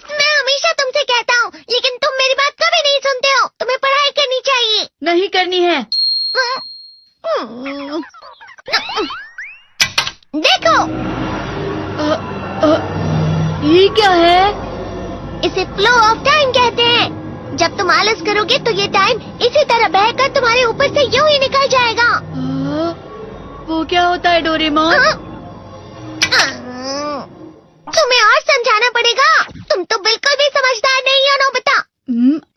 मैं हमेशा तुमसे कहता हूँ, लेकिन तुम मेरी बात कभी नहीं सुनते हो। तुम्हें पढ़ाई करनी चाहिए। नहीं करनी है। देखो, ये क्या है? इसे फ्लो ऑफ टाइम कहते हैं। जब तुम आलस करोगे तो ये टाइम इसी तरह बहकर तुम्हारे ऊपर से यूं ही निकल जाएगा। वो क्या होता है डोरेमोन? तुम्हें और समझाना पड़ेगा। तुम तो बिल्कुल भी समझदार नहीं हो नोबिता।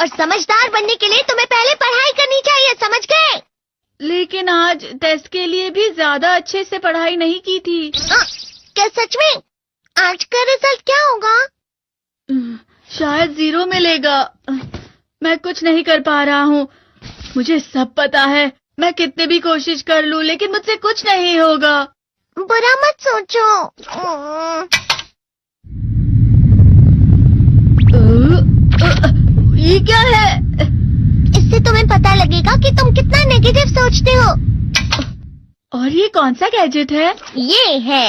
और समझदार बनने के लिए तुम्हें पहले पढ़ाई करनी चाहिए, समझ गए? लेकिन आज टेस्ट के लिए भी ज्यादा अच्छे से पढ़ाई नहीं की थी। क्या सच में? आज का रिजल्ट क्या होगा? शायद 0 मिलेगा। मैं कुछ नहीं कर पा रहा हूँ। मुझे सब पता है। मैं कितनी भी कोशिश कर लूँ, लेकिन मुझसे कुछ नहीं होगा। बुरा मत सोचो। ये क्या है? इससे तुम्हें पता लगेगा कि तुम कितना नेगेटिव सोचते हो। और ये कौन सा गैजेट है? ये है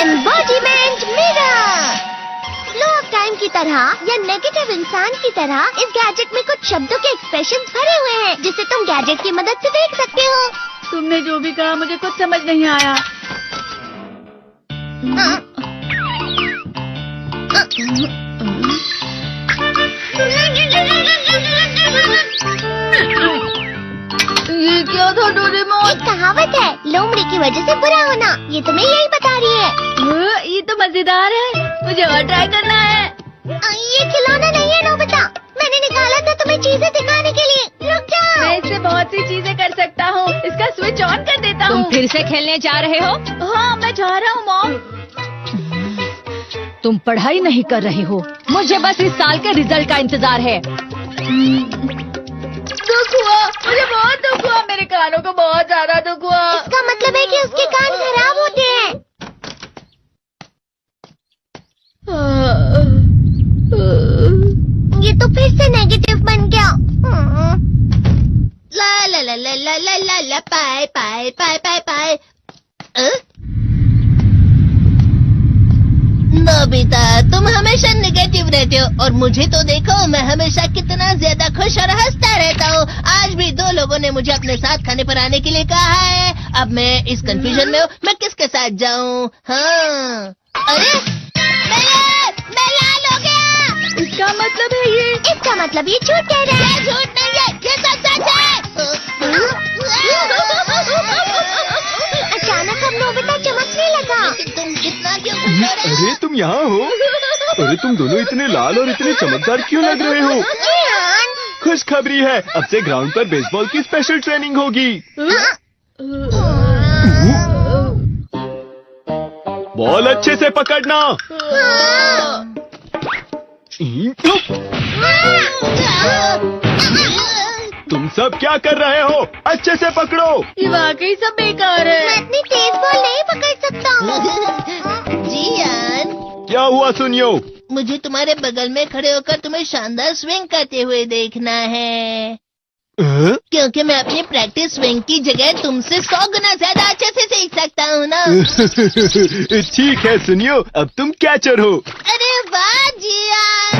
embodiment mirror. Flow of time की तरह या नेगेटिव इंसान की तरह इस गैजेट में कुछ शब्दों के एक्सप्रेशंस भरे हुए हैं, जिसे तुम गैजेट की मदद से देख सकते हो। तुमने जो भी कहा मुझे कुछ समझ नहीं आया। ये क्या था डोरेमोन? एक कहावत है, लोमड़ी की वजह से बुरा होना। ये तुम्हें यही बता रही है। ये तो मजेदार है। मुझे और ट्राई करना है। ये खिलौना नहीं है नोबिता। मैंने निकाला था तुम्हें चीजें दिखाने के लिए। रुक जाओ। मैं इससे बहुत सी चीजें कर सकता हूँ। इसका स्विच ऑन कर देता हूँ। तुम फिर से खेलने जा रहे हो? हाँ, मैं जा रहा हूँ मॉम। तुम पढ़ाई नहीं कर रहे हो। मुझे बस इस साल के रिजल्ट का इंतजार है। दुख हुआ, मुझे बहुत दुख हुआ। मेरे कानों को बहुत ज्यादा दुख हुआ। इसका मतलब है कि उसके कान खराब होते हैं। ये तो फिर से नेगेटिव बन गया। ला ला ला ला ला ला ला ला पाए पाए पाए पाए पाए। नोबिता, तुम हमेशा नेगेटिव रहते हो और मुझे तो देखो, मैं हमेशा कितना ज्यादा खुश और हंसता रहता हूँ। आज भी 2 लोगों ने मुझे अपने साथ खाने पर आने के लिए कहा है। अब मैं इस कंफ्यूजन में हूँ, मैं किसके साथ जाऊँ? हाँ, अरे मैं लाल हो गया। इसका मतलब है ये? इसका मतलब ये झूठ कह रहा है। झूठ नहीं है, ये सच है। अचानक अब नोबिता चमकने लगा। तुम इतना क्यों खुश हो रहे हो? अरे तुम यहाँ हो? अरे तुम दोनों इतने लाल और इतने चमकदार क्यों लग रहे हो? खुशखबरी है, अब से ग्राउंड पर बेसबॉल की स्पेशल ट्रेनिंग होगी। बॉल अच्छे से पकड़ना। तुम सब क्या कर रहे हो? अच्छे से पकड़ो। ये वाकई सब बेकार है। मैं इतनी तेज बॉल नहीं पकड़ सकता हूँ। जियान, क्या हुआ सुनियो? मुझे तुम्हारे बगल में खड़े होकर तुम्हें शानदार स्विंग करते हुए देखना है। क्योंकि मैं अपनी प्रैक्टिस स्विंग की जगह तुमसे 100 गुना ज्यादा अच्छे से सीख सकता हूँ ना। ठीक है सुनियो, अब तुम कैचर हो। अरे वाह जियान।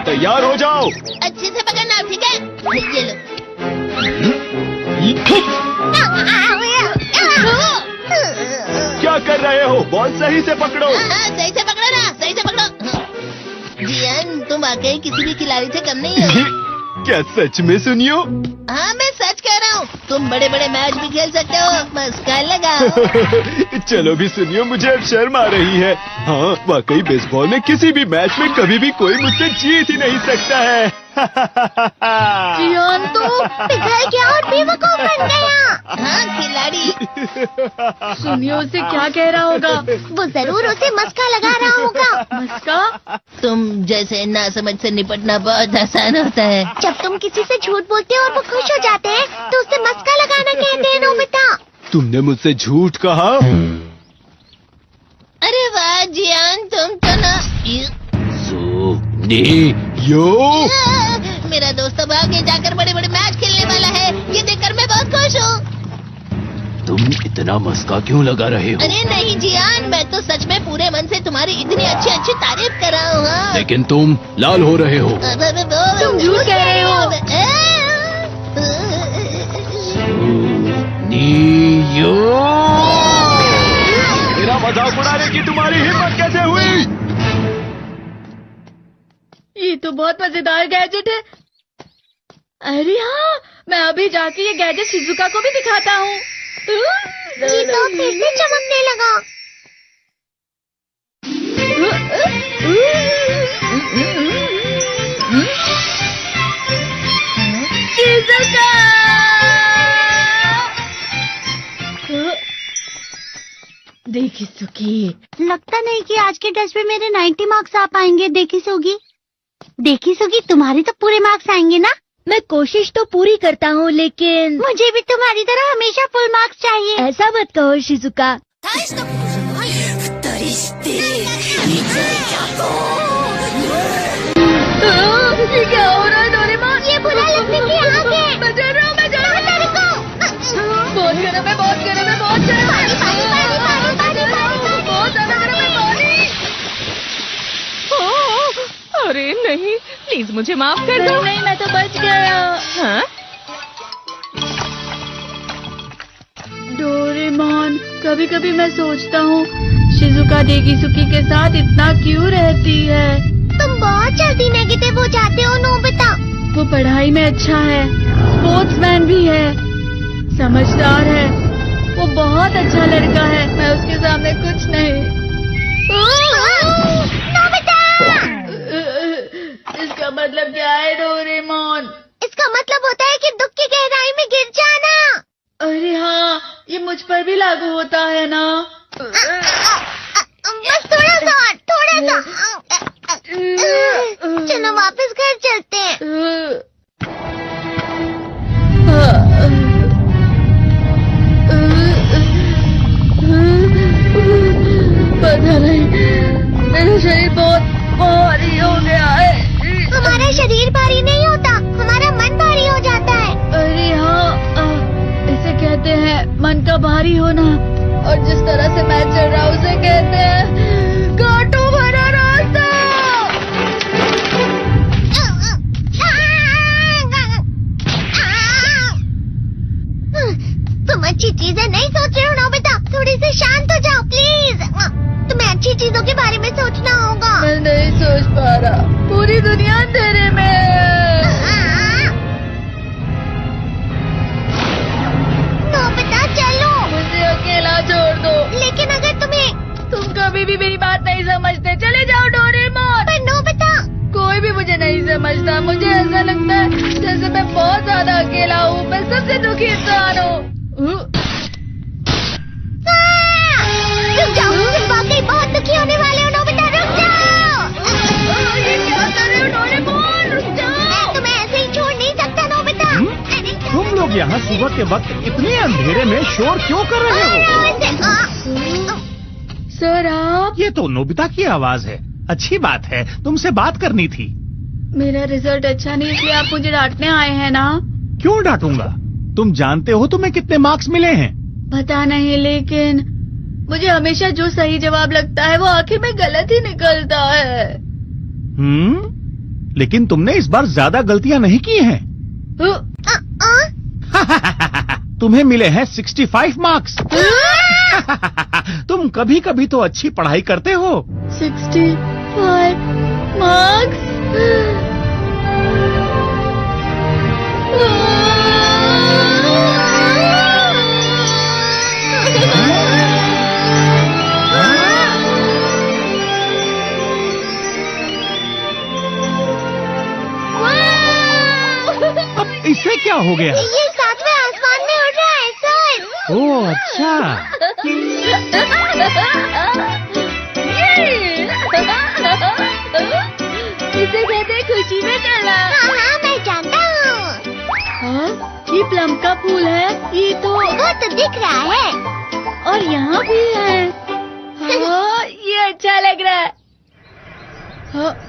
तैयार हो जाओ। अच्छे से पकड़ना, ठीक है? ये लो। क्या कर रहे हो? बॉल सही से पकड़ो। सही से पकड़ो ना, सही से पकड़ो। जियान, तुम वाकई किसी भी खिलाड़ी से कम नहीं हो। क्या सच में सुनियो? हाँ, मैं सच कह रहा हूँ। तुम बड़े बड़े मैच भी खेल सकते हो। मस्का लगाओ। चलो भी सुनियो, मुझे अब शर्म आ रही है। हाँ, वाकई बेसबॉल में किसी भी मैच में कभी भी कोई मुझसे जीत ही नहीं सकता है। जियान तो पिघल गया और बेवकूफ बन गया। हाँ, खिलाड़ी। सुनियो उसे क्या कह रहा होगा? वो जरूर उसे मस्का लगा रहा होगा। मस्का? तुम जैसे नासमझ से निपटना बहुत आसान होता है। जब तुम किसी से झूठ बोलते हो और वो खुश हो जाते हैं, तो उसे मस्का लगाना कहते हैं नोबिता। तुमने मुझसे झूठ कहा? अरे वाह जियान, तुम तो ना। यो मेरा दोस्त अब आगे जाकर बड़े बड़े मैच खेलने वाला है। ये देखकर मैं बहुत खुश हूँ। तुम इतना मस्का क्यों लगा रहे हो? अरे नहीं जियान, मैं तो सच में पूरे मन से तुम्हारी इतनी अच्छी अच्छी तारीफ कर रहा हूँ। हाँ। लेकिन तुम लाल हो रहे हो। तुम झूठ कह रहे हो। मेरा मजाक उड़ाने की तुम्हारी हिम्मत कैसे हुई? ये तो बहुत मजेदार गैजेट है। अरे हाँ, मैं अभी जाके ये गैजेट शिजुका को भी दिखाता हूँ। ये तो फिर से चमकने लगा। शिजुका! देखी सुकी, लगता नहीं कि आज के टेस्ट में मेरे 90 मार्क्स आ पाएंगे। देखी सोगी तुम्हारे तो पूरे मार्क्स आएंगे ना? मैं कोशिश तो पूरी करता हूँ, लेकिन मुझे भी तुम्हारी तरह हमेशा फुल मार्क्स चाहिए। ऐसा मत कहो शिजुका। ये क्या हो रहा है डोरेमोन? ये बुरा लगने की आग है। मैं डर रहा हूँ, मैं डर रहा हूँ। बहुत गर्म है, बहुत गर्म है, बहुत गर्म है। बहुत ज्यादा गर्म है पानी। अरे नहीं, प्लीज मुझे माफ कर दो। नहीं, मैं तो बच गया। हाँ? डोरेमोन, कभी कभी मैं सोचता हूँ शिजुका देगीसुकी के साथ इतना क्यों रहती है। तुम बहुत जल्दी नेगेटिव हो जाते हो नोबिता। वो पढ़ाई में अच्छा है, स्पोर्ट्समैन भी है, समझदार है, वो बहुत अच्छा लड़का है। मैं उसके सामने कुछ नहीं। नोबिता! इसका मतलब क्या है डोरेमोन? इसका मतलब होता है कि दुख की गहराई में गिर जाना। अरे हाँ, ये मुझ पर भी लागू होता है ना। बस थोड़ा सा। चलो वापस घर चलते हैं। पता नहीं, मेरा शरीर बहुत भारी हो गया है। हमारा शरीर भारी नहीं होता, हमारा मन भारी हो जाता है। अरे हाँ, इसे कहते हैं मन का भारी होना। और जिस तरह से मैं चल रहा हूँ उसे कहते हैं कांटों भरा रास्ता। तुम अच्छी चीजें नहीं सोच रहे हो नोबिता, थोड़ी सी शांत हो जाओ प्लीज। तुम्हें अच्छी चीजों के बारे में सोचना होगा। मैं नहीं सोच पा रहा, पूरी दुनिया अंधेरे में है। नोबिता चलो। मुझे अकेला छोड़ दो। लेकिन अगर तुम कभी भी मेरी बात नहीं समझते, चले जाओ डोरेमोन। पर नोबिता, कोई भी मुझे नहीं समझता। मुझे ऐसा लगता है जैसे मैं बहुत ज्यादा अकेला हूँ, मैं सबसे दुखी इंसान हूँ। रुक जाओ, तुम वाकई बहुत दुखी होने वाले हो नोबिता, रुक जाओ। ये क्या कर रहे हो डोरेमोन, रुक जाओ। मैं तुम्हें ऐसे ही छोड़ नहीं सकता नोबिता। तुम लोग यहाँ सुबह के वक्त इतने अंधेरे में शोर क्यों कर रहे हो? सर आप? ये तो नोबिता की आवाज है। अच्छी बात है, तुमसे बात करनी थी। मेरा रिजल्ट अच्छा नहीं, इसलिए आप मुझे डांटने आए हैं ना? क्यों डांटूंगा? तुम जानते हो तुम्हें कितने मार्क्स मिले हैं? पता नहीं, लेकिन मुझे हमेशा जो सही जवाब लगता है वो आखिर में गलत ही निकलता है। लेकिन तुमने इस बार ज्यादा गलतियां नहीं की हैं। तुम्हें मिले हैं 65 मार्क्स। तुम कभी कभी तो अच्छी पढ़ाई करते हो। 65 मार्क्स? अब इससे क्या हो गया? ये सातवें आसमान में उड़ रहा है सर। ओह अच्छा। इसे कहते हैं खुशी में चलना। हाँ, मैं जानता हूँ। हाँ, ये प्लम का फूल है। ये तो वो तो दिख रहा है। और यहाँ भी है। हाँ, ये अच्छा लग रहा है।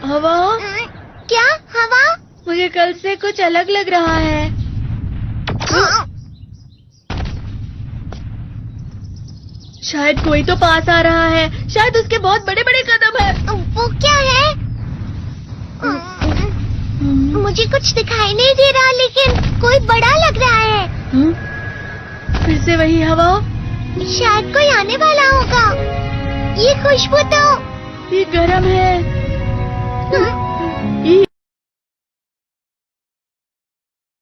हवा? क्या हवा? मुझे कल से कुछ अलग लग रहा है। शायद कोई तो पास आ रहा है। शायद उसके बहुत बड़े बड़े कदम है। वो क्या है? मुझे कुछ दिखाई नहीं दे रहा, लेकिन कोई बड़ा लग रहा है। फिर से वही हवा। शायद कोई आने वाला होगा। ये खुशबू तो ये गर्म है।